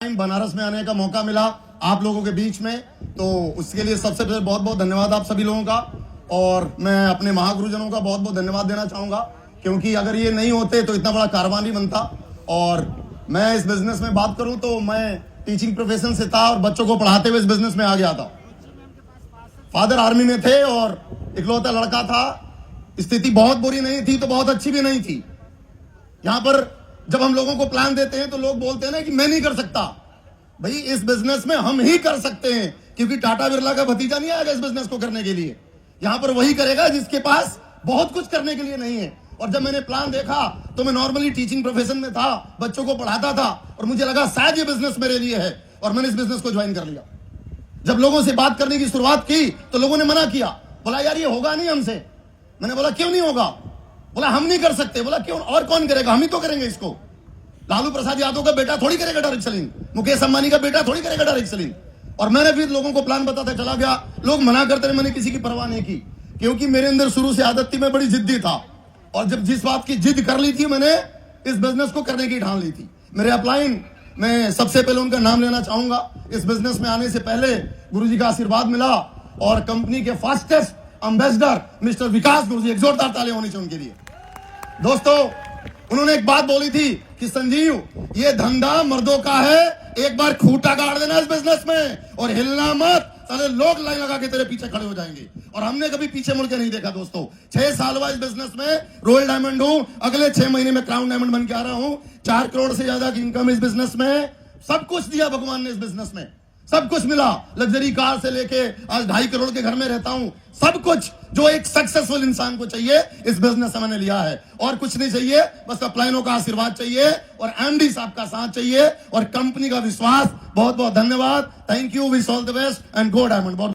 बनारस में आने का मौका मिला आप लोगों के बीच में, तो उसके लिए सबसे पहले बहुत बहुत धन्यवाद आप सभी लोगों का। और मैं अपने महागुरुजनों का बहुत बहुत धन्यवाद देना चाहूंगा, क्योंकि अगर ये नहीं होते तो इतना बड़ा कारवां नहीं बनता। और मैं इस बिजनेस में बात करूं तो मैं टीचिंग प्रोफेशन से था और बच्चों को पढ़ाते हुए इस बिजनेस में आ गया था। फादर आर्मी में थे और इकलौता लड़का था। स्थिति बहुत बुरी नहीं थी तो बहुत अच्छी भी नहीं थी। यहां पर जब हम लोगों को प्लान देते हैं तो लोग बोलते हैं ना कि मैं नहीं कर सकता। भाई इस बिजनेस में हम ही कर सकते हैं, क्योंकि टाटा बिरला का भतीजा नहीं आएगा इस बिजनेस को करने के लिए। यहां पर वही करेगा जिसके पास बहुत कुछ करने के लिए नहीं है। और जब मैंने प्लान देखा तो मैं नॉर्मली टीचिंग प्रोफेशन में था, बच्चों को पढ़ाता था, और मुझे लगा शायद ये बिजनेस मेरे लिए है, और मैंने इस बिजनेस को ज्वाइन कर लिया। जब लोगों से बात करने की शुरुआत की तो लोगों ने मना किया, बोला यार ये होगा नहीं हमसे। मैंने बोला क्यों नहीं होगा? बोला हम नहीं कर सकते। बोला क्यों? और कौन करेगा? हम ही तो करेंगे इसको। लालू प्रसाद यादव का बेटा थोड़ी करेगा डायरेक्ट सेलिंग, मुकेश अंबानी का बेटा थोड़ी करेगा डायरेक्ट सेलिंग। और मैंने फिर लोगों को प्लान बताता चला गया, लोग मना करते रहे, मैंने किसी की परवाह नहीं की, क्योंकि मेरे अंदर शुरू से आदत थी, मैं बड़ी जिद्दी था। और जब जिस बात की जिद कर ली थी मैंने इस बिजनेस को करने की ठान ली थी। मेरे अपलाइन, मैं सबसे पहले उनका नाम लेना चाहूंगा। इस बिजनेस में आने से पहले गुरुजी का आशीर्वाद मिला, और कंपनी के फास्टेस्ट एम्बेसडर मिस्टर विकास गुरुजी, एक जोरदार ताली होनी चाहिए उनके लिए। दोस्तों, उन्होंने एक बात बोली थी कि संजीव ये धंधा मर्दों का है, एक बार खूंटा गाड़ देना इस बिजनेस में और हिलना मत, साले लोग लाइन लगा के तेरे पीछे खड़े हो जाएंगे। और हमने कभी पीछे मुड़ के नहीं देखा दोस्तों। 6 साल हुआ इस बिजनेस में, रॉयल डायमंड हूं, अगले 6 महीने में क्राउन डायमंड बन के आ रहा हूं। 4 करोड़ से ज्यादा की इनकम इस बिजनेस में। सब कुछ दिया भगवान ने इस बिजनेस में, सब कुछ मिला। लग्जरी कार से लेके आज 2.5 करोड़ के घर में रहता हूं। सब कुछ जो एक सक्सेसफुल इंसान को चाहिए इस बिजनेस में मैंने लिया है। और कुछ नहीं चाहिए, बस अपलाइनों का आशीर्वाद चाहिए और एमडी साहब का साथ चाहिए और कंपनी का विश्वास। बहुत बहुत धन्यवाद। Thank you, wish all the best and go diamond.